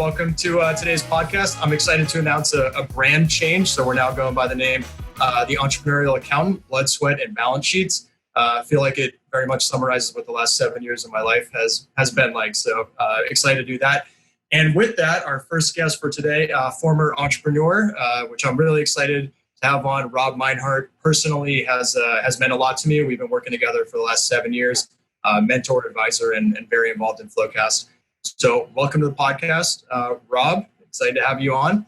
Welcome to today's podcast. I'm excited to announce a brand change. So we're now going by the name, The Entrepreneurial Accountant, Blood, Sweat, and Balance Sheets. I feel like it very much summarizes what the last 7 years of my life has been like. So excited to do that. And with that, our first guest for today, former entrepreneur, which I'm really excited to have on, Rob Meinhardt. Personally has meant a lot to me. We've been working together for the last 7 years, mentor, advisor, and very involved in FloQast. So welcome to the podcast, Rob. Excited to have you on.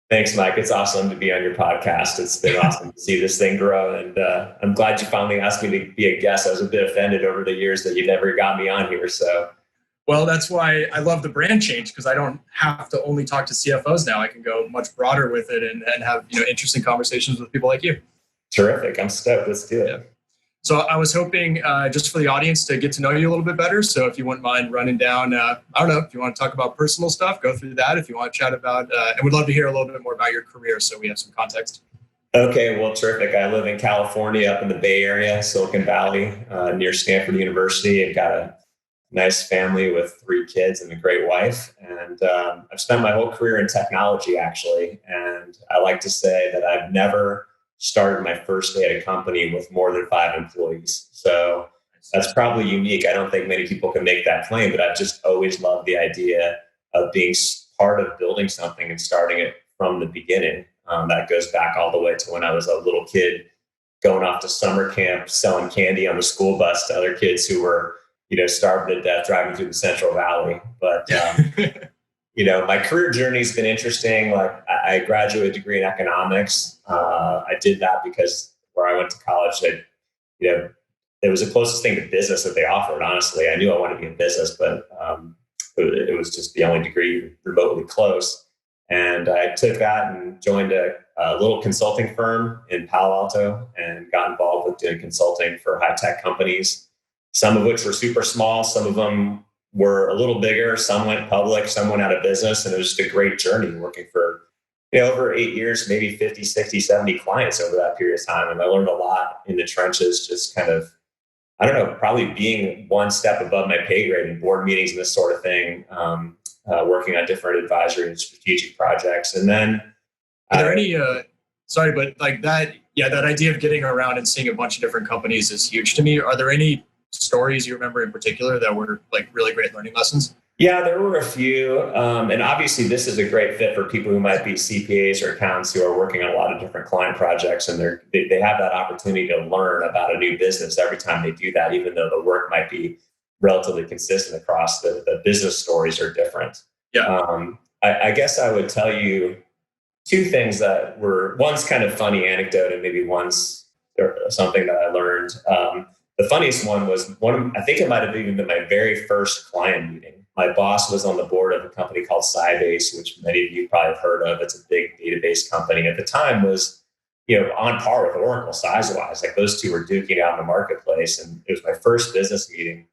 Thanks, Mike. It's awesome to be on your podcast. It's been awesome to see this thing grow. And I'm glad you finally asked me to be a guest. I was a bit offended over the years that you never got me on here. So, well, that's why I love the brand change, because I don't have to only talk to CFOs now. I can go much broader with it and have interesting conversations with people like you. Terrific. I'm stoked. Let's do it. Yeah. So I was hoping just for the audience to get to know you a little bit better. So if you wouldn't mind running down, I don't know, if you want to talk about personal stuff, go through that. If you want to chat about, and we'd love to hear a little bit more about your career so we have some context. Okay, well, terrific. I live in California, up in the Bay Area, Silicon Valley, near Stanford University. I've got a nice family with 3 kids and a great wife. And I've spent my whole career in technology, actually. And I like to say that I've never started my first day at a company with more than 5 employees. So that's probably unique. I don't think many people can make that claim, but I've just always loved the idea of being part of building something and starting it from the beginning. That goes back all the way to when I was a little kid going off to summer camp, selling candy on the school bus to other kids who were, starving to death, driving through the Central Valley. But my career journey has been interesting. Like I graduated a degree in economics. I did that because where I went to college, it was the closest thing to business that they offered. Honestly, I knew I wanted to be in business, but it was just the only degree remotely close. And I took that and joined a little consulting firm in Palo Alto and got involved with doing consulting for high-tech companies, some of which were super small, some of them were a little bigger, some went public, some went out of business. And it was just a great journey working for, over 8 years, maybe 50, 60, 70 clients over that period of time. And I learned a lot in the trenches, just kind of, probably being one step above my pay grade in board meetings and this sort of thing, working on different advisory and strategic projects. And then are there any, sorry, but like that, that idea of getting around and seeing a bunch of different companies is huge to me. Are there any stories you remember in particular that were like really great learning lessons? Yeah, there were a few. And obviously this is a great fit for people who might be CPAs or accountants who are working on a lot of different client projects. And they have that opportunity to learn about a new business every time they do that, even though the work might be relatively consistent across the business stories are different. Yeah. I guess I would tell you 2 things that were, one's kind of funny anecdote and maybe one's something that I learned. The funniest one was I think it might have even been my very first client meeting. My boss was on the board of a company called Sybase, which many of you probably have heard of. It's a big database company. At the time was, on par with Oracle size-wise. Like those two were duking out in the marketplace. And it was my first business meeting.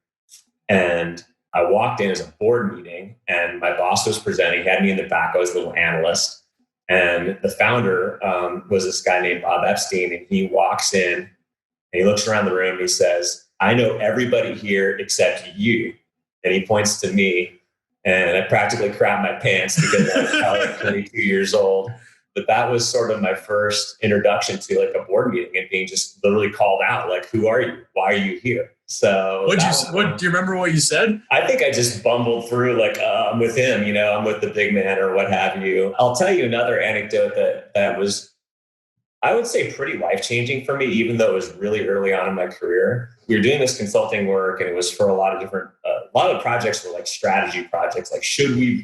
And I walked in as a board meeting and my boss was presenting. He had me in the back. I was a little analyst. And the founder was this guy named Bob Epstein. And he walks in. And he looks around the room and he says, "I know everybody here except you." And he points to me and I practically crapped my pants because I was probably 22 years old. But that was sort of my first introduction to like a board meeting and being just literally called out, like, "Who are you? Why are you here?" So what do you remember what you said? I think I just bumbled through like, I'm with him, I'm with the big man or what have you. I'll tell you another anecdote that was, I would say, pretty life-changing for me, even though it was really early on in my career. We were doing this consulting work and it was for a lot of different, a lot of projects were like strategy projects. Like,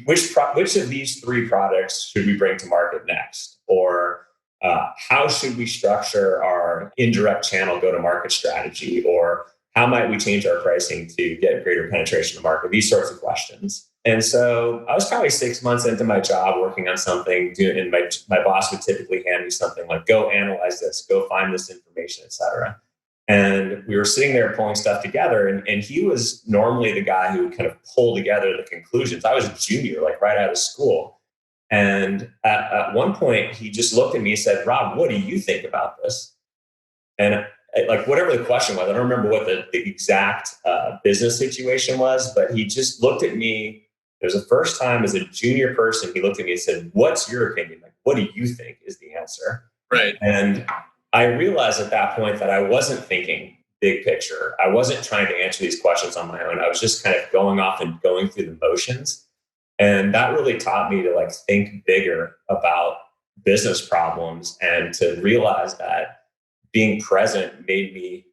which of these 3 products should we bring to market next? Or how should we structure our indirect channel go-to-market strategy? Or how might we change our pricing to get greater penetration of the market? These sorts of questions. And so I was probably 6 months into my job working on something, and my boss would typically hand me something like, "Go analyze this, go find this information, et cetera." And we were sitting there pulling stuff together, and he was normally the guy who would kind of pull together the conclusions. I was a junior, like right out of school. And at one point, he just looked at me and said, "Rob, what do you think about this?" And like whatever the question was, I don't remember what the exact business situation was, but he just looked at me It was the first time as a junior person, he looked at me and said, "What's your opinion? Like, what do you think is the answer?" Right. And I realized at that point that I wasn't thinking big picture. I wasn't trying to answer these questions on my own. I was just kind of going off and going through the motions. And that really taught me to like think bigger about business problems and to realize that being present made me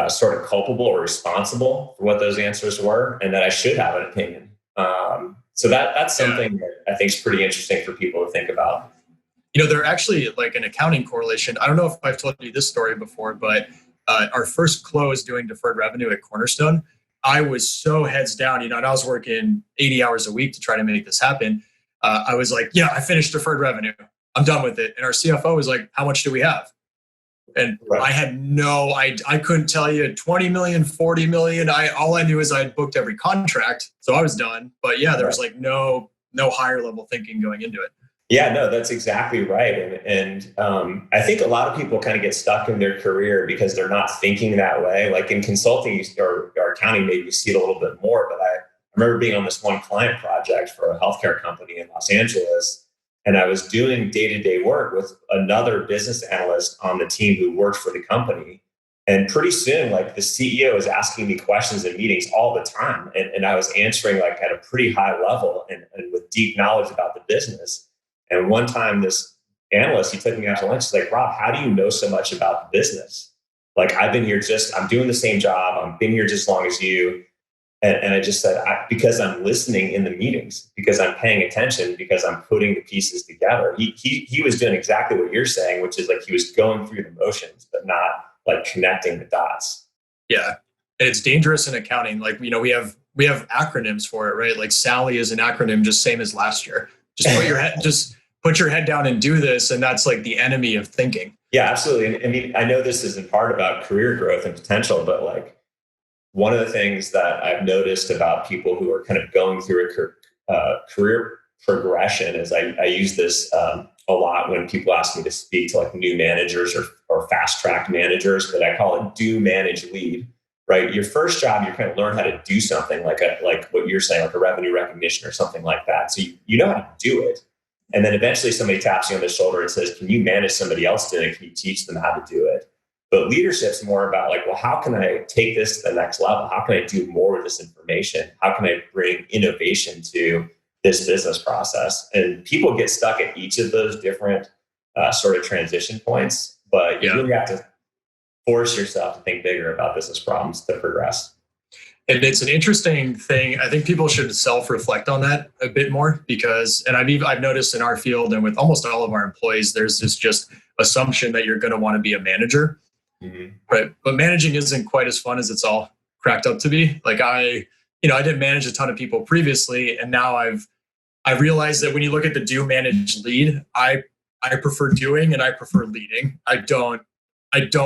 sort of culpable or responsible for what those answers were, and that I should have an opinion. So that's something that I think is pretty interesting for people to think about. They're actually like an accounting correlation. I don't know if I've told you this story before, but our first close doing deferred revenue at Cornerstone, I was so heads down, and I was working 80 hours a week to try to make this happen. I was like, yeah, I finished deferred revenue. I'm done with it. And our CFO was like, how much do we have? And right. I had I couldn't tell you 20 million, 40 million. All I knew is I had booked every contract. So I was done. But yeah, there was like no higher level thinking going into it. Yeah, no, that's exactly right. And I think a lot of people kind of get stuck in their career because they're not thinking that way. Like in consulting or accounting, maybe you see it a little bit more. But I remember being on this one client project for a healthcare company in Los Angeles. And I was doing day-to-day work with another business analyst on the team who worked for the company. And pretty soon, like the CEO was asking me questions in meetings all the time. And I was answering like at a pretty high level and with deep knowledge about the business. And one time this analyst, he took me out to lunch. He's like, "Rob, how do you know so much about the business? Like I'm doing the same job. I've been here just as long as you." And I just said, because I'm listening in the meetings, because I'm paying attention, because I'm putting the pieces together. He was doing exactly what you're saying, which is like he was going through the motions, but not like connecting the dots. Yeah. And it's dangerous in accounting. Like, we have acronyms for it, right? Like Sally is an acronym, just same as last year. Just put your head down and do this. And that's like the enemy of thinking. Yeah, absolutely. And I mean, I know this isn't part about career growth and potential, but like, one of the things that I've noticed about people who are kind of going through a career progression is I use this a lot when people ask me to speak to like new managers or fast track managers, but I call it do, manage, lead, right? Your first job, you kind of learn how to do something like what you're saying, like a revenue recognition or something like that. So you know how to do it. And then eventually somebody taps you on the shoulder and says, "Can you manage somebody else doing it? Can you teach them how to do it?" But leadership's more about like, well, how can I take this to the next level? How can I do more with this information? How can I bring innovation to this business process? And people get stuck at each of those different sort of transition points, but you really have to force yourself to think bigger about business problems to progress. And it's an interesting thing. I think people should self-reflect on that a bit more because, and I've noticed in our field and with almost all of our employees, there's this just assumption that you're going to want to be a manager. Mm-hmm. Right. But managing isn't quite as fun as it's all cracked up to be. Like I didn't manage a ton of people previously. And now I've realized that when you look at the do, manage, lead, I prefer doing and I prefer leading. I don't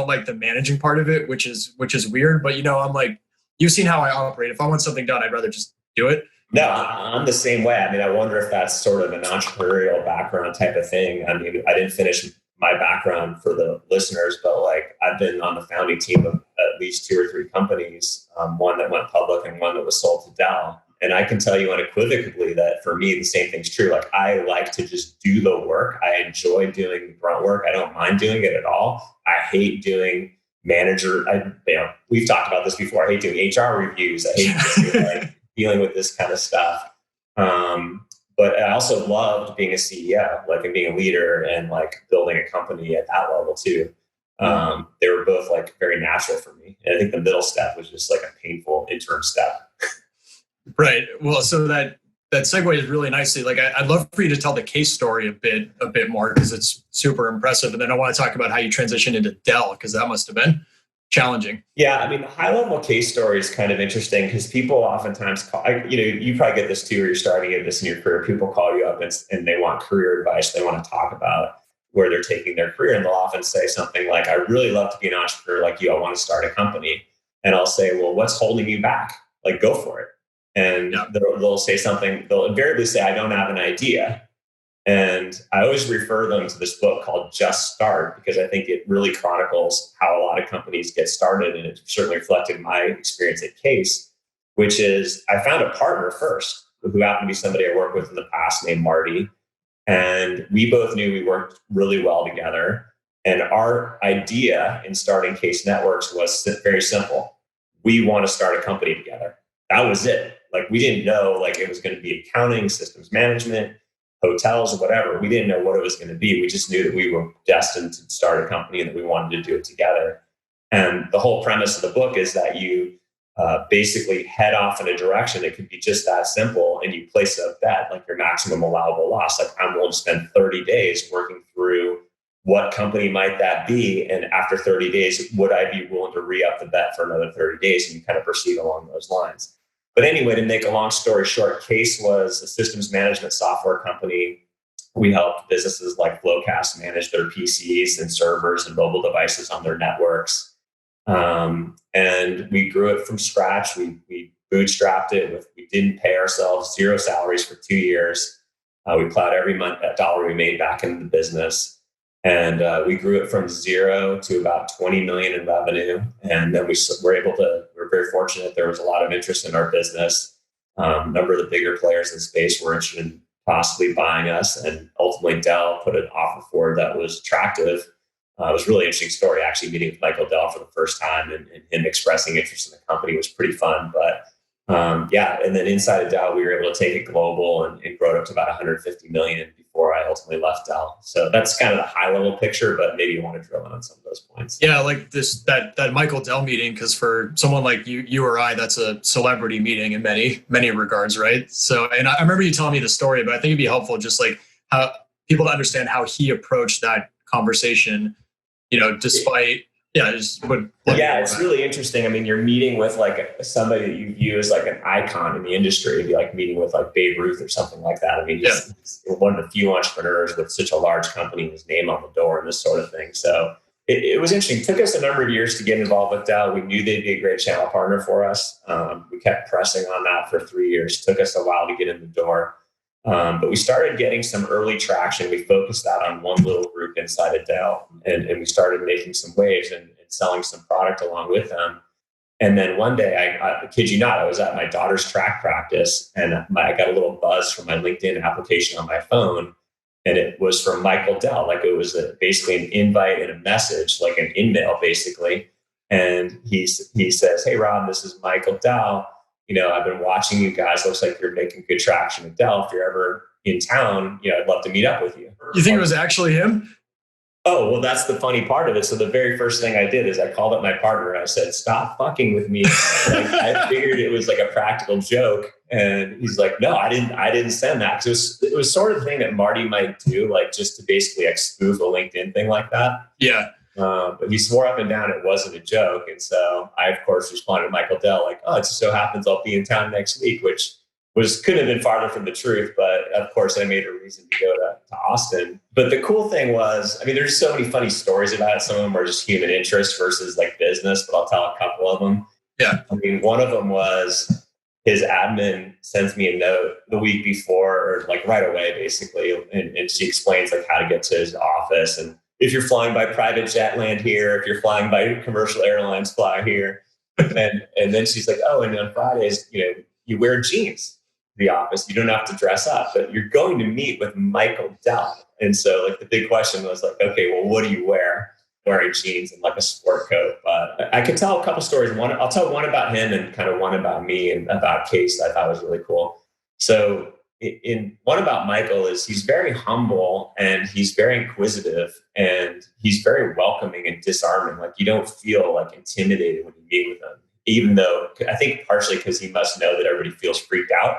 like the managing part of it, which is weird. But I'm like, you've seen how I operate. If I want something done, I'd rather just do it. No, I'm the same way. I mean, I wonder if that's sort of an entrepreneurial background type of thing. I mean, I didn't finish my background for the listeners, but like I've been on the founding team of at least 2 or 3 companies, one that went public and one that was sold to Dell. And I can tell you unequivocally that for me, the same thing's true. Like I like to just do the work. I enjoy doing the grunt work. I don't mind doing it at all. I hate doing we've talked about this before. I hate doing HR reviews. I hate dealing with this kind of stuff. But I also loved being a CEO, like and being a leader and like building a company at that level too. They were both like very natural for me. And I think the middle step was just like a painful interim step. Right. Well, so that segues really nicely. Like I'd love for you to tell the case story a bit more because it's super impressive. And then I want to talk about how you transitioned into Dell because that must have been challenging. Yeah, I mean, the high-level case story is kind of interesting because people oftentimes call, you probably get this too, where you're starting at this in your career. People call you up and they want career advice. They want to talk about where they're taking their career. And they'll often say something like, "I really love to be an entrepreneur like you. I want to start a company." And I'll say, "Well, what's holding you back? Like, go for it." And they'll say something, they'll invariably say, "I don't have an idea." And I always refer them to this book called Just Start, because I think it really chronicles how a lot of companies get started. And it certainly reflected my experience at KACE, which is I found a partner first. who happened to be somebody I worked with in the past named Marty. And we both knew we worked really well together. And our idea in starting KACE Networks was very simple. We want to start a company together. That was it. Like, we didn't know like it was going to be accounting, systems management, hotels, or whatever. We didn't know what it was going to be. We just knew that we were destined to start a company and that we wanted to do it together. And the whole premise of the book is that you basically head off in a direction. It could be just that simple, and you place a bet, like your maximum allowable loss. Like, I'm willing to spend 30 days working through what company might that be, and after 30 days, would I be willing to re-up the bet for another 30 days? And you kind of proceed along those lines. But anyway, to make a long story short, KACE was a systems management software company. We helped businesses like FloQast manage their PCs and servers and mobile devices on their networks. And we grew it from scratch. We bootstrapped it. We didn't pay ourselves, 0 salaries for 2 years. We plowed every month that dollar we made back into the business. And we grew it from 0 to about 20 million in revenue. And then we're very fortunate. There was a lot of interest in our business. A number of the bigger players in the space were interested in possibly buying us. And ultimately, Dell put an offer forward that was attractive. It was a really interesting story, actually, meeting with Michael Dell for the first time, and him expressing interest in the company was pretty fun. But and then inside of Dell, we were able to take it global and grow it up to about 150 million before I ultimately left Dell. So that's kind of the high level picture, but maybe you want to drill in on some of those points. Yeah, like that Michael Dell meeting, because for someone like you or I, that's a celebrity meeting in many regards, right? So, and I remember you telling me the story, but I think it'd be helpful just like how people to understand how he approached that conversation. Despite it's really interesting. I mean, you're meeting with like somebody that you view as like an icon in the industry. It'd be like meeting with like Babe Ruth or something like that. I mean, he's one of the few entrepreneurs with such a large company, his name on the door and this sort of thing. So it was interesting. It took us a number of years to get involved with Dell. We knew they'd be a great channel partner for us. We kept pressing on that for 3 years. It took us a while to get in the door. But we started getting some early traction. We focused that on one little group inside of Dell, and we started making some waves and selling some product along with them. And then one day, I kid you not, I was at my daughter's track practice, and I got a little buzz from my LinkedIn application on my phone, and it was from Michael Dell. Like, it was basically an invite and a message, like an email, basically. And he says, "Hey, Rob, this is Michael Dell. I've been watching you guys. Looks like you're making good traction at Dell. If you're ever in town, I'd love to meet up with you." You think it was actually him? Oh, well, that's the funny part of it. So the very first thing I did is I called up my partner and I said, "Stop fucking with me." I figured it was like a practical joke. And he's like, "No, I didn't send that." Because it was sort of the thing that Marty might do, like just to basically like spoof a LinkedIn thing like that. Yeah. But he swore up and down it wasn't a joke. And so I, of course, responded to Michael Dell like, "Oh, it just so happens I'll be in town next week," which couldn't have been farther from the truth. But of course, I made a reason to go to Austin. But the cool thing was, I mean, there's so many funny stories about it. Some of them are just human interest versus like business, but I'll tell a couple of them. Yeah. I mean, one of them was his admin sends me a note the week before, or like right away, basically. And she explains like how to get to his office. And if you're flying by private jet, land here. If you're flying by commercial airlines, fly here. And then she's like, "Oh, and on Fridays, you wear jeans to the office. You don't have to dress up, but you're going to meet with Michael Dell." And so like the big question was like, okay, well, what do you wear? Wearing jeans and like a sport coat. But I could tell a couple stories. I'll tell one about him and kind of one about me and about KACE that I thought was really cool. So in one about Michael is he's very humble and he's very inquisitive and he's very welcoming and disarming. Like, you don't feel like intimidated when you meet with him, even though I think partially because he must know that everybody feels freaked out.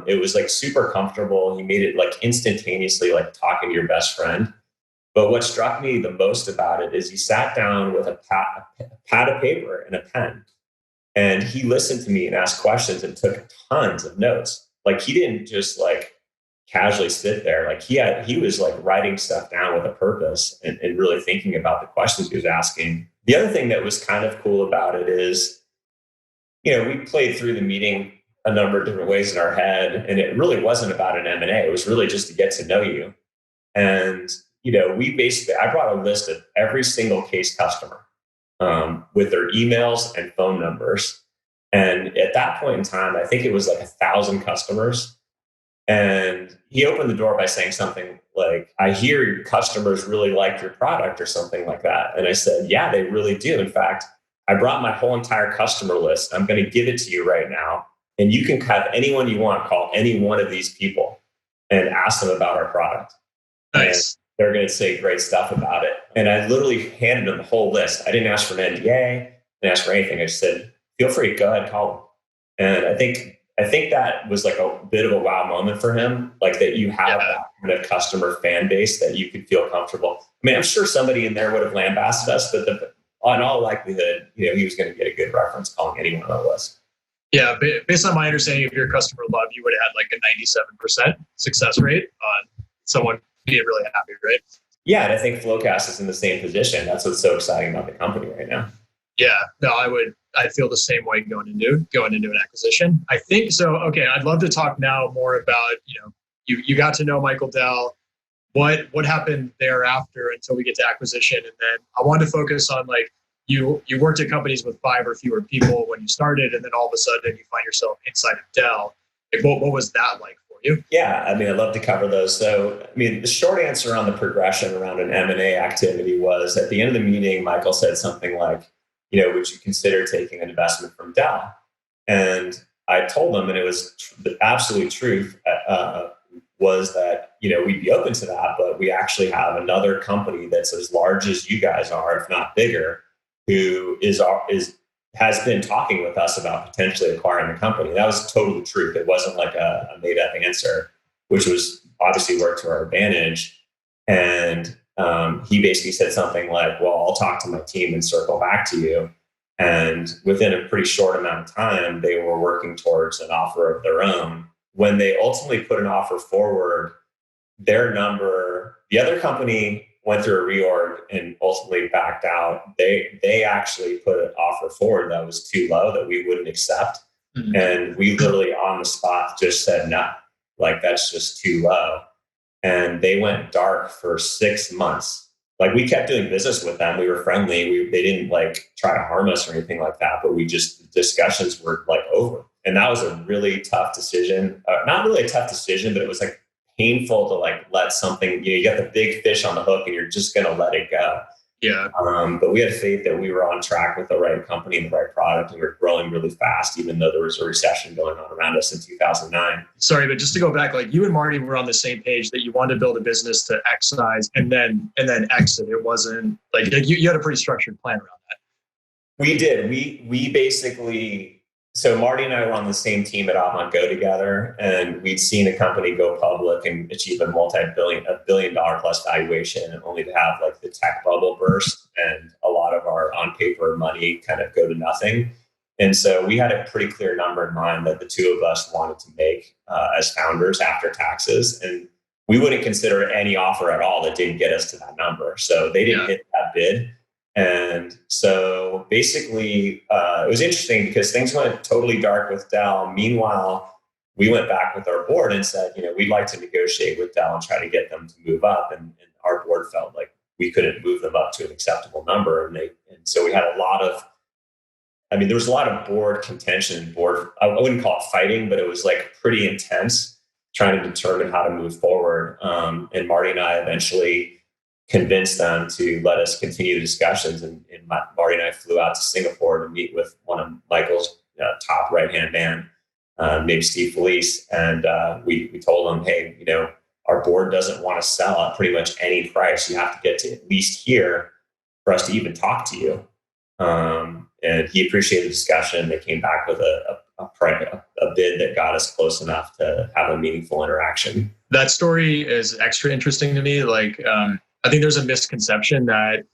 It was like super comfortable. He made it like instantaneously like talking to your best friend. But what struck me the most about it is he sat down with a pad of paper and a pen, and he listened to me and asked questions and took tons of notes. Like, he didn't just like casually sit there. Like, he was like writing stuff down with a purpose and really thinking about the questions he was asking. The other thing that was kind of cool about it is, we played through the meeting a number of different ways in our head, and it really wasn't about an M&A. It was really just to get to know you. And, I brought a list of every single KACE customer with their emails and phone numbers. And at that point in time, I think it was like 1,000 customers. And he opened the door by saying something like, I hear your customers really like your product or something like that. And I said, yeah, they really do. In fact, I brought my whole entire customer list. I'm going to give it to you right now. And you can have anyone you want call any one of these people and ask them about our product. Nice. And they're going to say great stuff about it. And I literally handed them the whole list. I didn't ask for an NDA. I didn't ask for anything. I just said, feel free to go ahead and call them. And I think that was like a bit of a wow moment for him, like that you have that kind of customer fan base that you could feel comfortable. I mean, I'm sure somebody in there would have lambasted us, but in all likelihood, he was going to get a good reference calling anyone on the list. Yeah, based on my understanding of your customer love, you would have had like a 97% success rate on someone being really happy, right? Yeah, and I think FloQast is in the same position. That's what's so exciting about the company right now. Yeah, no, I feel the same way going into an acquisition. I think so. Okay, I'd love to talk now more about, you got to know Michael Dell. What happened thereafter until we get to acquisition? And then I wanted to focus on like you worked at companies with 5 or fewer people when you started, and then all of a sudden you find yourself inside of Dell. Like, what was that like for you? Yeah, I mean, I'd love to cover those. So, I mean, the short answer on the progression around an M&A activity was at the end of the meeting, Michael said something like, would you consider taking an investment from Dell? And I told him, and it was the absolute truth, was that, we'd be open to that, but we actually have another company that's as large as you guys are, if not bigger, who has been talking with us about potentially acquiring the company. That was totally the truth. It wasn't like a made up answer, which was obviously worked to our advantage. And he basically said something like, well, I'll talk to my team and circle back to you. And within a pretty short amount of time, they were working towards an offer of their own. When they ultimately put an offer forward, the other company went through a reorg and ultimately backed out. They actually put an offer forward that was too low, that we wouldn't accept. Mm-hmm. And we literally on the spot just said, no, like that's just too low. And they went dark for 6 months. Like we kept doing business with them. We were friendly. They didn't like try to harm us or anything like that, but discussions were like over. And that was a really tough decision. Not really a tough decision, but it was like painful to like let something, you got the big fish on the hook and you're just going to let it go. Yeah. But we had faith that we were on track with the right company and the right product, and we were growing really fast, even though there was a recession going on around us in 2009. Sorry, but just to go back, like you and Marty were on the same page that you wanted to build a business to X size and then exit. It wasn't like you had a pretty structured plan around that. We did. We basically. So Marty and I were on the same team at Go together, and we'd seen a company go public and achieve a billion dollar plus valuation, and only to have like the tech bubble burst and a lot of our on paper money kind of go to nothing. And so we had a pretty clear number in mind that the two of us wanted to make as founders after taxes, and we wouldn't consider any offer at all that didn't get us to that number. So they didn't hit that bid. And so basically, it was interesting because things went totally dark with Dell. Meanwhile, we went back with our board and said, we'd like to negotiate with Dell and try to get them to move up. And our board felt like we couldn't move them up to an acceptable number. And so we had there was a lot of board contention, I wouldn't call it fighting, but it was like pretty intense trying to determine how to move forward. And Marty and I eventually convinced them to let us continue the discussions. And Marty and I flew out to Singapore to meet with one of Michael's top right-hand man, named Steve Felice. And we told him, hey, our board doesn't want to sell at pretty much any price. You have to get to at least here for us to even talk to you. And he appreciated the discussion. They came back with a bid that got us close enough to have a meaningful interaction. That story is extra interesting to me. Like, I think there's a misconception that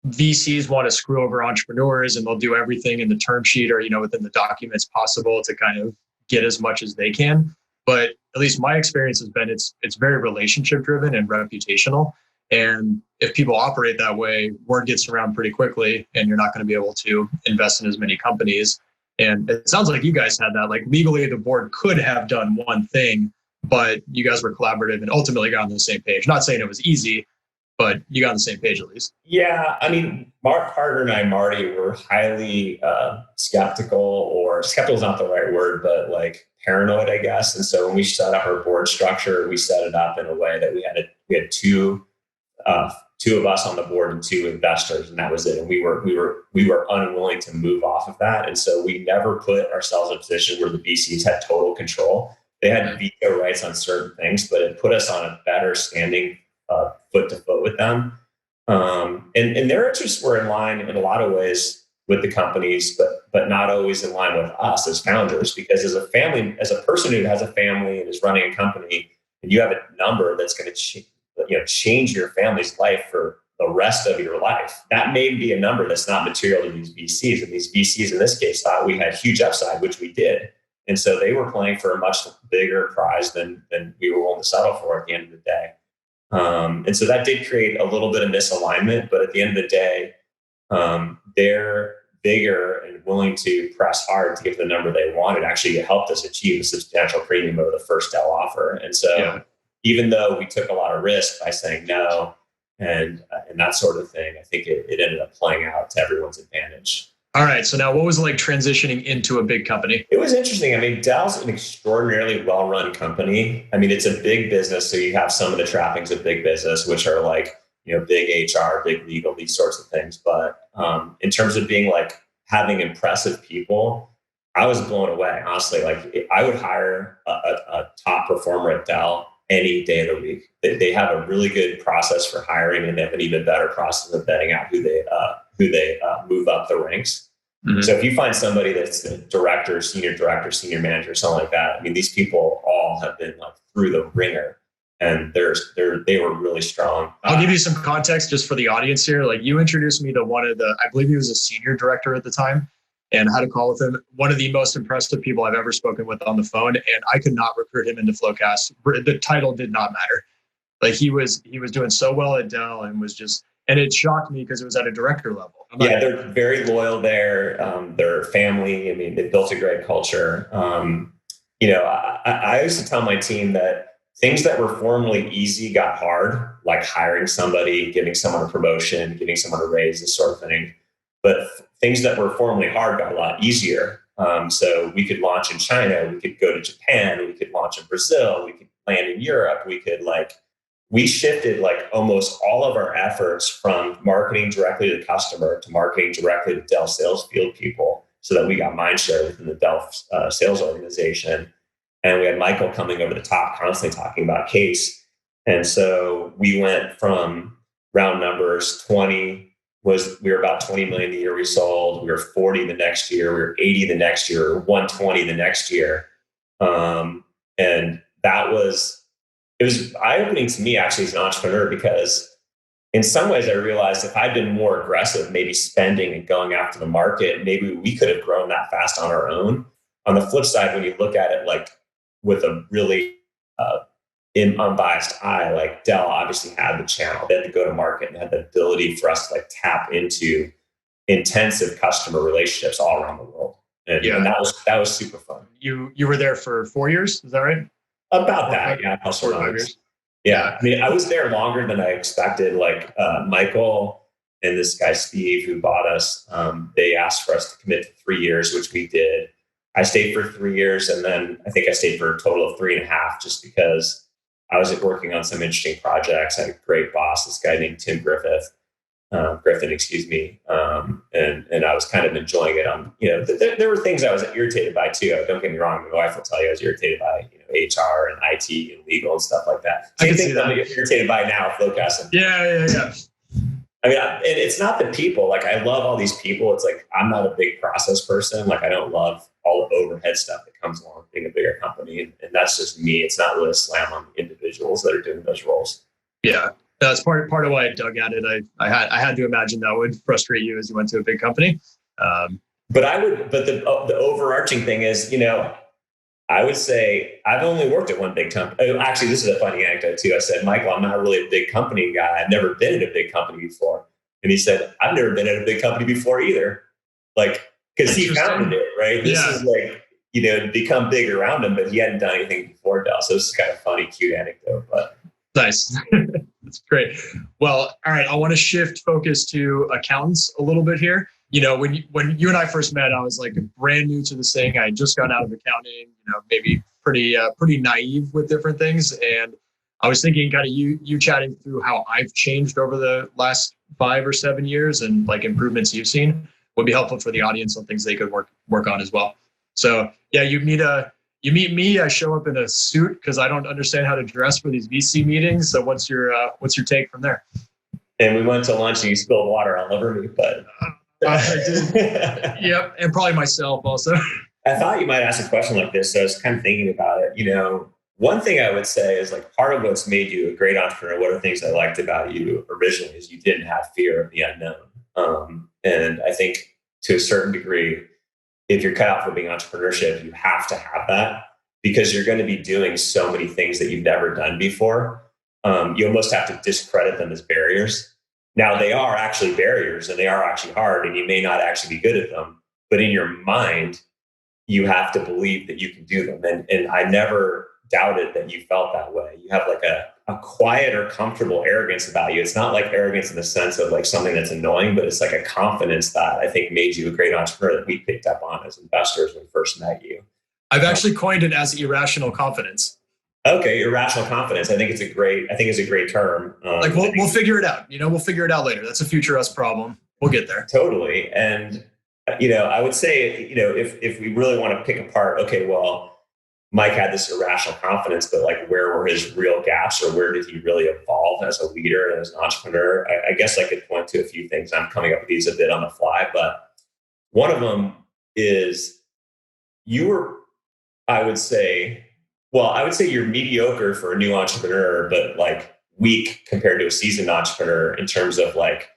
VCs want to screw over entrepreneurs and they'll do everything in the term sheet or, within the documents possible to kind of get as much as they can. But at least my experience has been it's very relationship driven and reputational. And if people operate that way, word gets around pretty quickly and you're not going to be able to invest in as many companies. And it sounds like you guys had that. Like legally, the board could have done one thing, but you guys were collaborative and ultimately got on the same page. Not saying it was easy, but you got on the same page at least. Yeah, I mean, Mark Partner and I, Marty, were highly skeptical, or skeptical is not the right word, but like paranoid, I guess. And so when we set up our board structure, we set it up in a way that we had two of us on the board and two investors, and that was it. And we were unwilling to move off of that, and so we never put ourselves in a position where the VCs had total control. They had veto rights on certain things, but it put us on a better standing foot to foot with them. And their interests were in line in a lot of ways with the companies, but not always in line with us as founders. Because as a person who has a family and is running a company, and you have a number that's going to change your family's life for the rest of your life, that may be a number that's not material to these VCs. And these VCs in this case thought we had huge upside, which we did. And so they were playing for a much bigger prize than we were willing to settle for at the end of the day. And so that did create a little bit of misalignment, but at the end of the day, they're bigger and willing to press hard to get the number they wanted. Actually, it helped us achieve a substantial premium over the first Dell offer. And so even though we took a lot of risk by saying no and that sort of thing, I think it ended up playing out to everyone's advantage. All right. So now what was it like transitioning into a big company? It was interesting. I mean, Dell's an extraordinarily well-run company. I mean, it's a big business. So you have some of the trappings of big business, which are like, big HR, big legal, these sorts of things. But in terms of being like having impressive people, I was blown away, honestly. Like I would hire a top performer at Dell any day of the week. They have a really good process for hiring, and they have an even better process of vetting out who they move up the ranks. Mm-hmm. So if you find somebody that's a director, senior manager, something like that, I mean, these people all have been like through the ringer, and they were really strong. I'll give you some context just for the audience here. Like you introduced me to one of I believe he was a senior director at the time, and I had a call with him. One of the most impressive people I've ever spoken with on the phone, and I could not recruit him into FloQast. The title did not matter. Like he was doing so well at Dell and was just. And it shocked me because it was at a director level. They're very loyal there. Their family, I mean, they built a great culture. I used to tell my team that things that were formerly easy got hard, like hiring somebody, giving someone a promotion, giving someone a raise, this sort of thing. But things that were formerly hard got a lot easier. So we could launch in China, we could go to Japan, we could launch in Brazil, we could land in Europe, we shifted like almost all of our efforts from marketing directly to the customer to marketing directly to Dell sales field people, so that we got mind share within the Dell sales organization. And we had Michael coming over the top, constantly talking about KACE. And so we went from round numbers, we were about 20 million the year we sold. We were 40 the next year. We were 80 the next year, 120 the next year. And it was eye-opening to me actually as an entrepreneur, because in some ways I realized if I'd been more aggressive, maybe spending and going after the market, maybe we could have grown that fast on our own. On the flip side, when you look at it like with a really unbiased eye, like Dell obviously had the channel, they had to go to market and had the ability for us to like tap into intensive customer relationships all around the world. And that was super fun. You were there for 4 years, is that right? About that, yeah. 4 or 5 years. Yeah, I mean, I was there longer than I expected. Like Michael and this guy Steve, who bought us, they asked for us to commit to 3 years, which we did. I stayed for 3 years, and then I think I stayed for a total of 3.5, just because I was working on some interesting projects. I had a great boss, this guy named Tim Griffin, and I was kind of enjoying it. There were things I was irritated by too. Don't get me wrong. My wife will tell you I was irritated by HR and IT and legal and stuff like that. I can see that. I'm irritated by now, FloQast. Yeah. I mean, and it's not the people. Like, I love all these people. It's like, I'm not a big process person. Like, I don't love all the overhead stuff that comes along with being a bigger company. And that's just me. It's not really a slam on the individuals that are doing those roles. Yeah. That's part of why I dug at it. I had to imagine that would frustrate you as you went to a big company. But the overarching thing is, I would say I've only worked at one big company. Actually, this is a funny anecdote too. I said, Michael, I'm not really a big company guy. I've never been in a big company before. And he said, I've never been in a big company before either. Like, because he founded it, right? This is like, to become big around him, but he hadn't done anything before Dell. So it's kind of funny, cute anecdote, but. Nice. That's great. Well, all right. I want to shift focus to accountants a little bit here. When you and I first met, I was like brand new to this thing. I had just gotten out of accounting, maybe pretty naive with different things. And I was thinking kind of you chatting through how I've changed over the last 5 or 7 years and like improvements you've seen would be helpful for the audience on things they could work on as well. So yeah, you meet me. I show up in a suit because I don't understand how to dress for these VC meetings. So what's your take from there? And we went to lunch and you spilled water all over me, but I did. Yep, and probably myself also. I thought you might ask a question like this, so I was kind of thinking about it. One thing I would say is like part of what's made you a great entrepreneur. One of the things I liked about you originally is you didn't have fear of the unknown. And I think to a certain degree, if you're cut out for being entrepreneurship, you have to have that because you're going to be doing so many things that you've never done before. You almost have to discredit them as barriers. Now they are actually barriers and they are actually hard and you may not actually be good at them, but in your mind, you have to believe that you can do them. And I never doubted that you felt that way. You have like a quiet or comfortable arrogance about you. It's not like arrogance in the sense of like something that's annoying, but it's like a confidence that I think made you a great entrepreneur that we picked up on as investors when we first met you. I've actually coined it as irrational confidence. Okay, irrational confidence. I think it's a great term. Like we'll figure it out. We'll figure it out later. That's a future us problem. We'll get there. Totally. And I would say, if we really want to pick apart, okay, well, Mike had this irrational confidence, but like where were his real gaps or where did he really evolve as a leader and as an entrepreneur? I guess I could point to a few things. I'm coming up with these a bit on the fly, but one of them is I would say you're mediocre for a new entrepreneur, but like weak compared to a seasoned entrepreneur in terms of like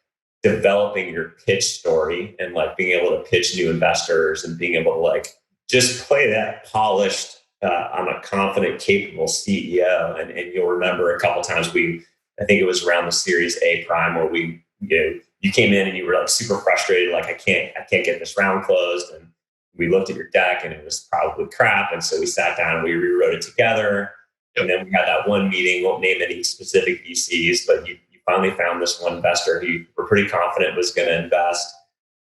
developing your pitch story and like being able to pitch new investors and being able to like just play that polished, I'm a confident, capable CEO. And you'll remember a couple of times I think it was around the Series A prime where you came in and you were like super frustrated, like I can't get this round closed. And we looked at your deck and it was probably crap. And so we sat down and we rewrote it together. And then we had that one meeting, won't name any specific VCs, but you finally found this one investor who you were pretty confident was going to invest.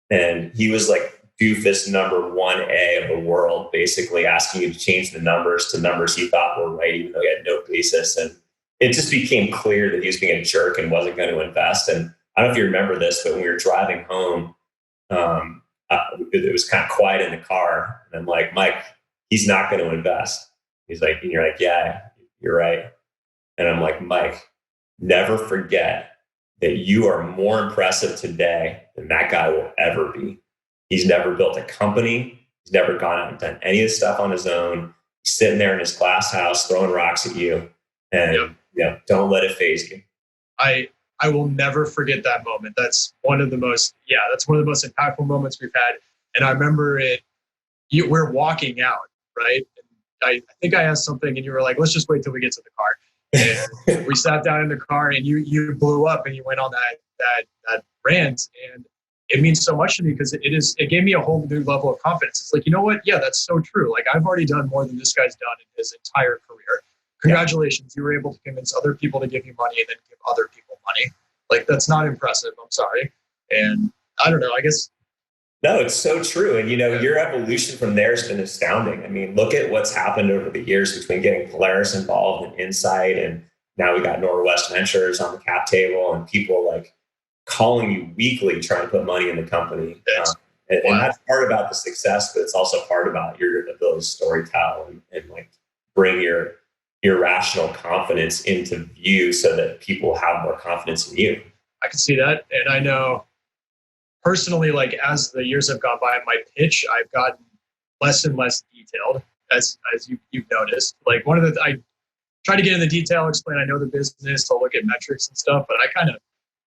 And he was like doofus number 1A of the world, basically asking you to change the numbers to numbers he thought were right, even though he had no basis. And it just became clear that he was being a jerk and wasn't going to invest. And I don't know if you remember this, but when we were driving home, it was kind of quiet in the car. And I'm like, Mike, he's not going to invest. He's like, and you're like, yeah, you're right. And I'm like, Mike, never forget that you are more impressive today than that guy will ever be. He's never built a company. He's never gone out and done any of this stuff on his own. He's sitting there in his glass house throwing rocks at you. And don't let it faze you. I will never forget that moment. That's one of the most impactful moments we've had. And I remember we're walking out, right? And I think I asked something and you were like, let's just wait till we get to the car. And we sat down in the car and you blew up and you went on that rant. And it means so much to me because it gave me a whole new level of confidence. It's like, you know what? Yeah, that's so true. Like I've already done more than this guy's done in his entire career. Congratulations. You were able to convince other people to give you money and then give other people money. Like that's not impressive. I'm sorry. And I don't know, I guess. No, it's so true. And your evolution from there has been astounding. I mean, look at what's happened over the years between getting Polaris involved in Insight. And now we got Norwest Ventures on the cap table and people like calling you weekly, trying to put money in the company. And that's part about the success, but it's also part about your ability to storytell and like bring your irrational confidence into view so that people have more confidence in you. I can see that. And I know personally, like as the years have gone by, my pitch, I've gotten less and less detailed as you've noticed. Like I try to get in the detail, explain, I know the business, I'll look at metrics and stuff, but I kind of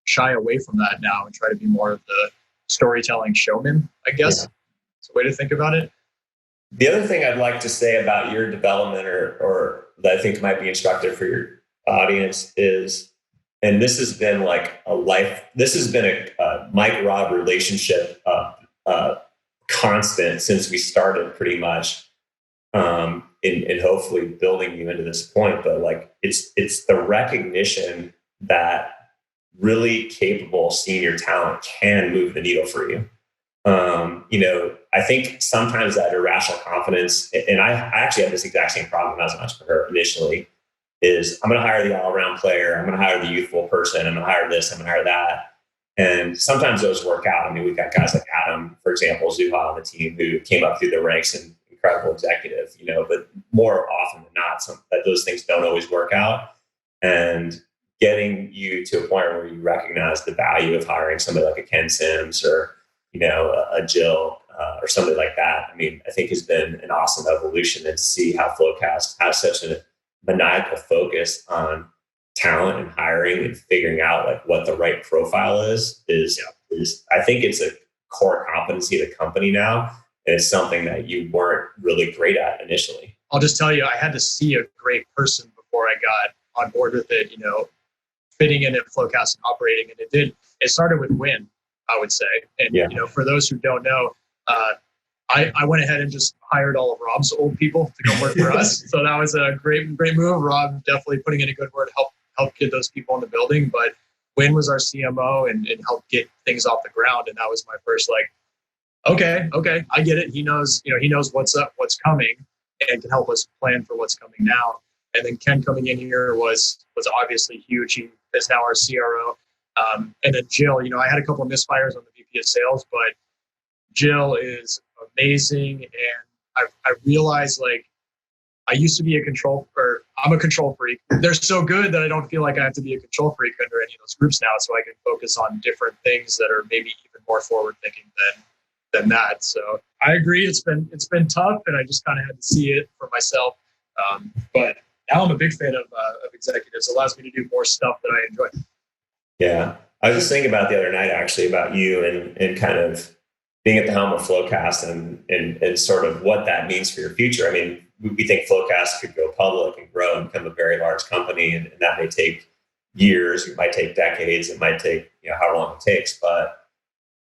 shy away from that now and try to be more of the storytelling showman, I guess. It's a way to think about it. The other thing I'd like to say about your development or that I think might be instructive for your audience is, and this has been a Mike Rob relationship constant since we started pretty much in hopefully building you into this point. But like it's the recognition that really capable senior talent can move the needle for you. I think sometimes that irrational confidence, and I actually had this exact same problem when I was an entrepreneur initially, is I'm going to hire the all-around player. I'm going to hire the youthful person. I'm going to hire this. I'm going to hire that. And sometimes those work out. I mean, we've got guys like Adam, for example, Zuha on the team who came up through the ranks and incredible executive, but more often than not, those things don't always work out. And getting you to a point where you recognize the value of hiring somebody like a Ken Sims or, a Jill or somebody like that, I mean, I think has been an awesome evolution, and to see how FloQast has such a maniacal focus on talent and hiring and figuring out like what the right profile is I think it's a core competency of the company now. And it's something that you weren't really great at initially. I'll just tell you, I had to see a great person before I got on board with it, fitting in at FloQast and operating. And it started with Win, I would say. And, for those who don't know, I went ahead and just hired all of Rob's old people to come work for us. So that was a great move. Rob definitely putting in a good word to help get those people in the building. But Win was our CMO and helped get things off the ground. And that was my first okay, I get it. He knows what's up, what's coming, and can help us plan for what's coming now. And then Ken coming in here was obviously huge. He is now our CRO. And then Jill, I had a couple of misfires on the VP of sales, but Jill is amazing. And I realized I used to be I'm a control freak. They're so good that I don't feel like I have to be a control freak under any of those groups now. So I can focus on different things that are maybe even more forward thinking than that. So I agree. It's been tough, and I just kind of had to see it for myself. But now I'm a big fan of executives. It allows me to do more stuff that I enjoy. Yeah. I was just thinking about the other night, actually, about you and kind of being at the helm of FloQast and sort of what that means for your future. I mean, we think FloQast could go public and grow and become a very large company, and that may take years. It might take decades. It might take, however long it takes. But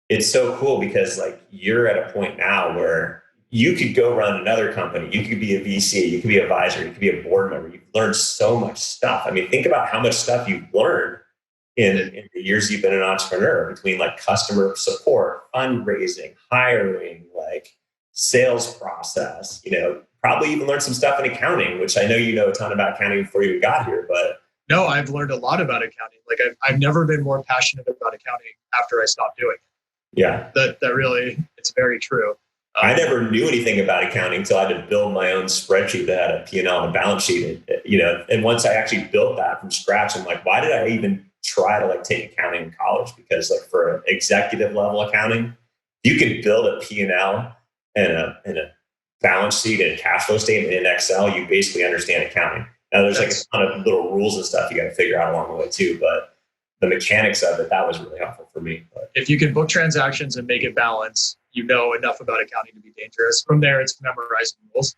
it's so cool because you're at a point now where you could go run another company. You could be a VC, you could be an advisor, you could be a board member. You've learned so much stuff. I mean, think about how much stuff you've learned in the years you've been an entrepreneur, between customer support, fundraising, hiring, sales process, probably even learned some stuff in accounting, which I know you know a ton about accounting before you even got here, but. No, I've learned a lot about accounting. I've never been more passionate about accounting after I stopped doing it. Yeah. That really, it's very true. I never knew anything about accounting until I had to build my own spreadsheet that had a P&L and a balance sheet. And once I actually built that from scratch, I'm like, why did I even try to take accounting in college? Because for executive level accounting, you can build a P&L and a balance sheet and a cash flow statement in Excel. You basically understand accounting. Now there's a ton of little rules and stuff you got to figure out along the way too, but the mechanics of it, that was really helpful for me. But if you can book transactions and make it balance, enough about accounting to be dangerous. From there, it's memorizing rules.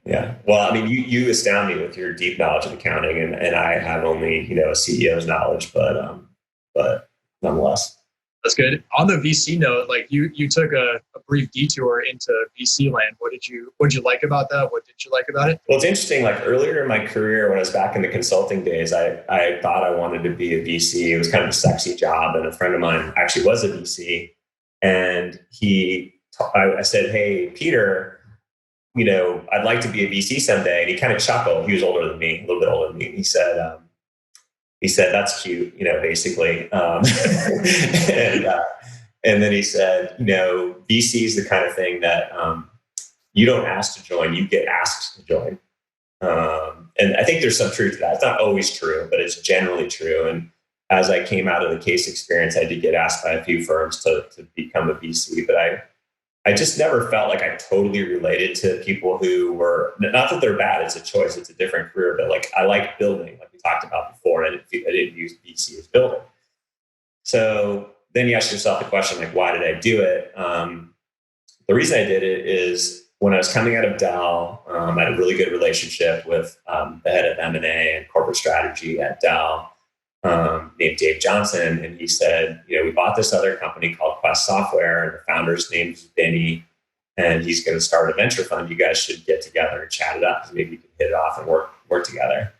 Yeah. Well, I mean, you astound me with your deep knowledge of accounting, and I have only, a CEO's knowledge, but nonetheless. That's good. On the VC note, you took a brief detour into VC land. What did you like about that? What did you like about it? Well, it's interesting. Earlier in my career, when I was back in the consulting days, I thought I wanted to be a VC. It was kind of a sexy job, and a friend of mine actually was a VC. And I said, "Hey, Peter, I'd like to be a VC someday." And he kind of chuckled. He was older than me, a little bit older than me. He said, "That's cute," basically. And then he said, VC is the kind of thing that you don't ask to join, you get asked to join. And I think there's some truth to that. It's not always true, but it's generally true. And as I came out of the KACE experience, I did get asked by a few firms to become a VC, but I just never felt like I totally related to people who were, not that they're bad, it's a choice, it's a different career, but I like building, like we talked about before, and I didn't use VC as building. So then you ask yourself the question, why did I do it? The reason I did it is when I was coming out of Dell, I had a really good relationship with the head of M&A and corporate strategy at Dell, named Dave Johnson. And he said, we bought this other company called Quest Software, and the founder's name is Benny, and he's going to start a venture fund. You guys should get together and chat it up, because maybe you can hit it off and work together.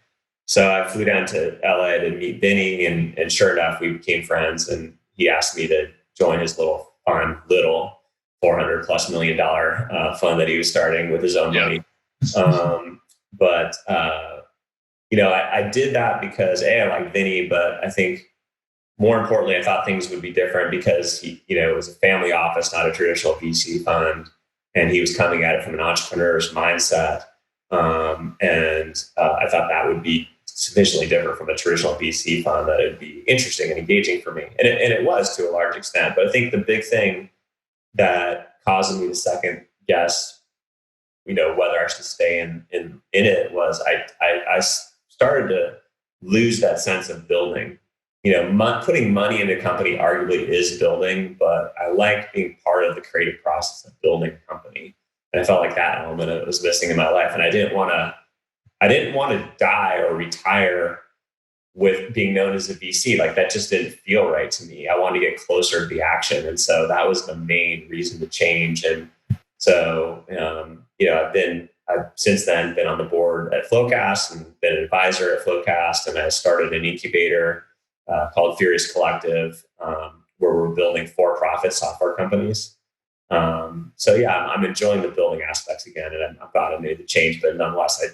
So I flew down to LA to meet Vinny, and sure enough, we became friends. And he asked me to join his little $400+ million fund that he was starting with his own money. But I did that because I like Vinny, but I think more importantly, I thought things would be different because it was a family office, not a traditional VC fund, and he was coming at it from an entrepreneur's mindset. And I thought that would be sufficiently different from a traditional VC fund that it'd be interesting and engaging for me. And it was to a large extent. But I think the big thing that caused me to second guess, whether I should stay in it was I started to lose that sense of building. Putting money into a company arguably is building, but I like being part of the creative process of building a company. And I felt like that element was missing in my life. And I didn't want to die or retire with being known as a VC. Like that just didn't feel right to me. I wanted to get closer to the action. And so that was the main reason to change. And so, I've since then been on the board at FloQast and been an advisor at FloQast. And I started an incubator called Furious Collective, where we're building for-profit software companies. I'm enjoying the building aspects again, and I'm glad I made the change. But nonetheless,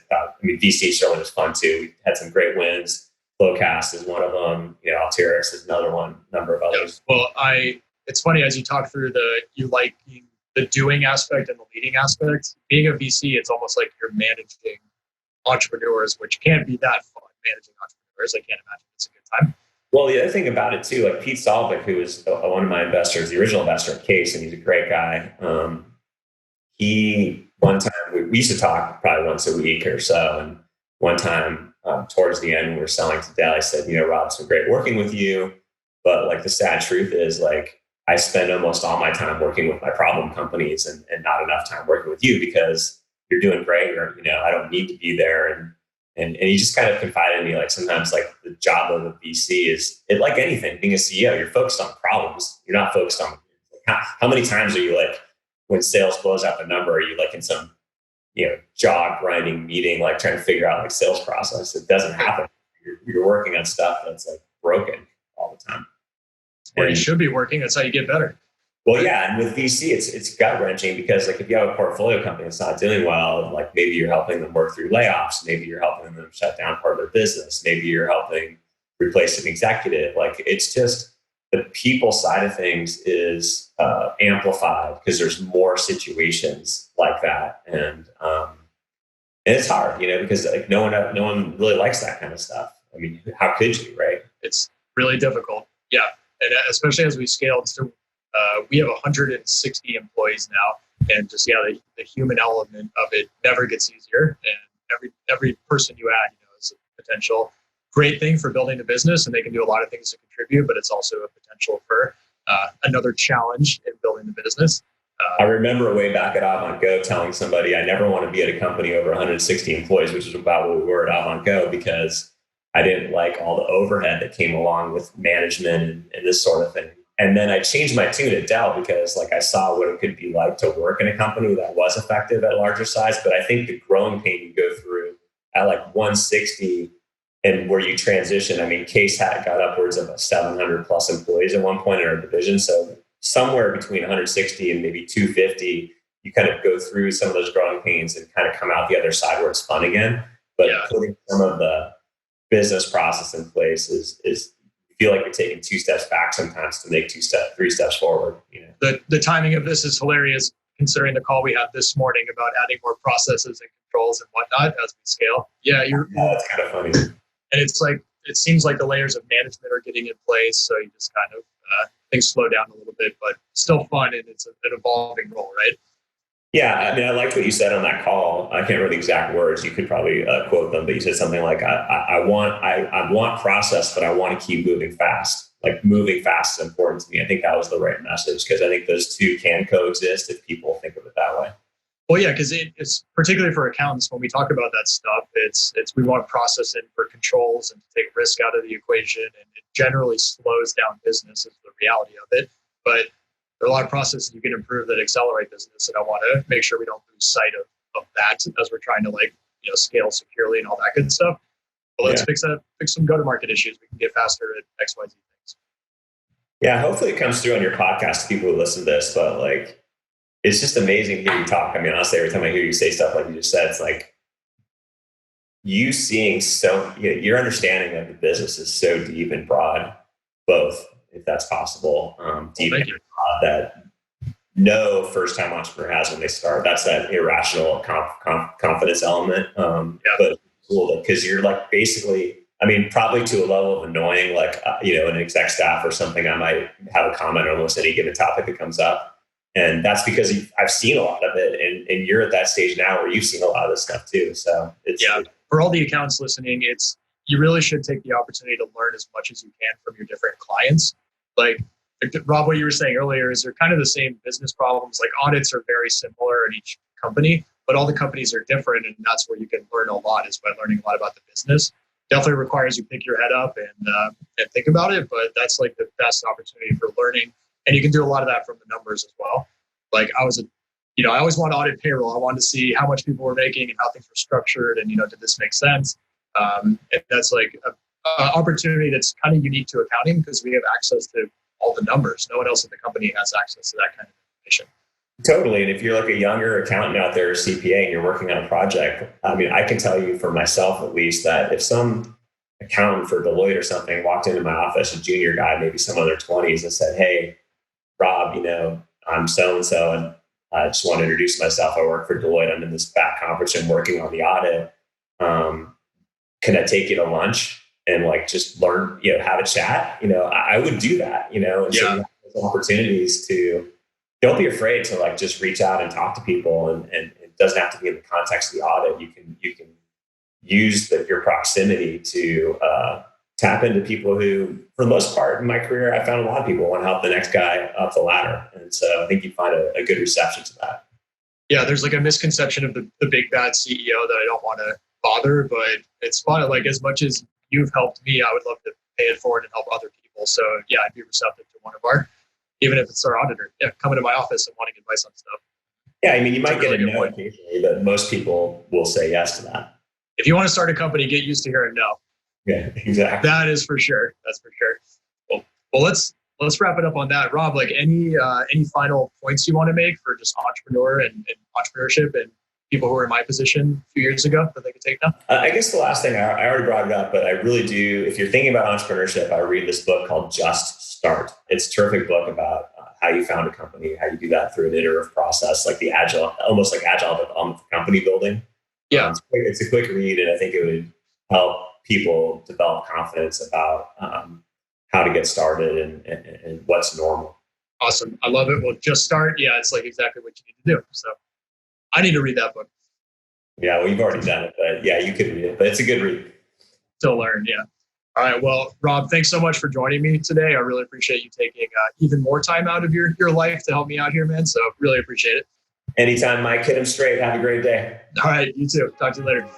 VC certainly was fun too. We had some great wins. FloQast is one of them. Alteryx is another one. Number of others. Yeah. Well, it's funny as you talk through you like the doing aspect and the leading aspect. Being a VC, it's almost like you're managing entrepreneurs, which can't be that fun. Managing entrepreneurs, I can't imagine it's a good time. Well, the other thing about it too, like Pete Solvik, who was one of my investors, the original investor at KACE, and he's a great guy. One time we used to talk probably once a week or so, and one time towards the end, when we were selling to Dell, I said, Rob, it's been great working with you, but like the sad truth is, like I spend almost all my time working with my problem companies and not enough time working with you because you're doing great, or I don't need to be there. And he just kind of confided in me, like sometimes like the job of a VC is like anything, being a CEO, you're focused on problems. You're not focused on how many times are you like when sales blows out the number, are you like in some, jaw grinding meeting, like trying to figure out like sales process? It doesn't happen. You're working on stuff that's like broken all the time. Or you should be working. That's how you get better. Well, yeah, and with VC, it's gut wrenching because like if you have a portfolio company that's not doing well, like maybe you're helping them work through layoffs, maybe you're helping them shut down part of their business, maybe you're helping replace an executive. Like it's just the people side of things is amplified because there's more situations like that, and it's hard, because like no one really likes that kind of stuff. I mean, how could you, right? It's really difficult, yeah, and especially as we scaled to. We have 160 employees now, and just the human element of it never gets easier. And every person you add, is a potential great thing for building the business, and they can do a lot of things to contribute. But it's also a potential for another challenge in building the business. I remember way back at Avant-Go telling somebody I never want to be at a company over 160 employees, which is about what we were at Avant-Go, because I didn't like all the overhead that came along with management and this sort of thing. And then I changed my tune at Dell because like I saw what it could be like to work in a company that was effective at larger size. But I think the growing pain you go through at like 160 and where you transition, KACE got upwards of 700+ employees at one point in our division. So somewhere between 160 and maybe 250, you kind of go through some of those growing pains and kind of come out the other side where it's fun again. But putting some of the business process in place is feel like you're taking 2 steps back sometimes to make 3 steps forward. The timing of this is hilarious considering the call we had this morning about adding more processes and controls and whatnot as we scale. Yeah, that's kind of funny. And it's like it seems like the layers of management are getting in place, so you just kind of things slow down a little bit, but still fun, and it's an evolving role, right? Yeah, I liked what you said on that call. I can't remember the exact words. You could probably quote them, but you said something like, "I want process, but I want to keep moving fast. Like moving fast is important to me." I think that was the right message because I think those two can coexist if people think of it that way. Well, yeah, because it's particularly for accountants when we talk about that stuff. It's we want to process in for controls and to take risk out of the equation, and it generally slows down business. Is the reality of it, but there are a lot of processes you can improve that accelerate business, and I want to make sure we don't lose sight of that as we're trying to scale securely and all that good stuff. Well, let's fix some go-to-market issues. We can get faster at XYZ things. Yeah, hopefully it comes through on your podcast to people who listen to this, but like, it's just amazing to hear you talk. I mean, honestly, every time I hear you say stuff like you just said, it's like you seeing your understanding of the business is so deep and broad, both, if that's possible, deep and broad that no first-time entrepreneur has when they start. That's that irrational confidence element. But cool, because you're like basically, I mean, probably to a level of annoying, like, an exec staff or something, I might have a comment on almost any given topic that comes up. And that's because I've seen a lot of it. And you're at that stage now where you've seen a lot of this stuff too. So for all the accountants listening, you really should take the opportunity to learn as much as you can from your different clients. Like Rob, what you were saying earlier is they're kind of the same business problems. Like audits are very similar in each company, but all the companies are different. And that's where you can learn a lot, is by learning a lot about the business. Definitely requires you pick your head up and think about it. But that's like the best opportunity for learning. And you can do a lot of that from the numbers as well. Like I always want to audit payroll. I wanted to see how much people were making and how things were structured. And, did this make sense? And that's like an opportunity that's kind of unique to accounting because we have access to all the numbers. No one else at the company has access to that kind of information. Totally. And if you're like a younger accountant out there, CPA, and you're working on a project, I mean, I can tell you for myself, at least, that if some accountant for Deloitte or something walked into my office, a junior guy, maybe some other 20s, and said, "Hey, Rob, I'm so-and-so, and I just want to introduce myself. I work for Deloitte. I'm in this back conference and working on the audit. Can I take you to lunch and like just learn, have a chat?" I would do that, and so you have those opportunities to, don't be afraid to like just reach out and talk to people, and it doesn't have to be in the context of the audit. You can use your proximity to tap into people who, for the most part, in my career, I found a lot of people want to help the next guy up the ladder. And so I think you find a good reception to that. Yeah, there's like a misconception of the big bad CEO that I don't want to bother, but it's fun. Like as much as you've helped me, I would love to pay it forward and help other people. So yeah, I'd be receptive to one of our, even if it's our auditor, coming to my office and wanting advice on stuff. Yeah, I mean, you might get a no occasionally, but most people will say yes to that. If you want to start a company, get used to hearing no. Yeah, exactly. That is for sure. That's for sure. Well, let's wrap it up on that. Rob, like any final points you want to make for just entrepreneur and entrepreneurship and people who were in my position a few years ago that they could take now? I guess the last thing, I already brought it up, but I really do, if you're thinking about entrepreneurship, I read this book called Just Start. It's a terrific book about how you found a company, how you do that through an iterative process, like the almost like agile development for company building. Yeah. It's a quick read, and I think it would help people develop confidence about how to get started and what's normal. Awesome. I love it. Well, Just Start. Yeah, it's like exactly what you need to do. So I need to read that book. Yeah, well, you've already done it, but yeah, you could read it, but it's a good read. Still learn, yeah. All right. Well, Rob, thanks so much for joining me today. I really appreciate you taking even more time out of your life to help me out here, man. So really appreciate it. Anytime, Mike. Hit him straight. Have a great day. All right. You too. Talk to you later.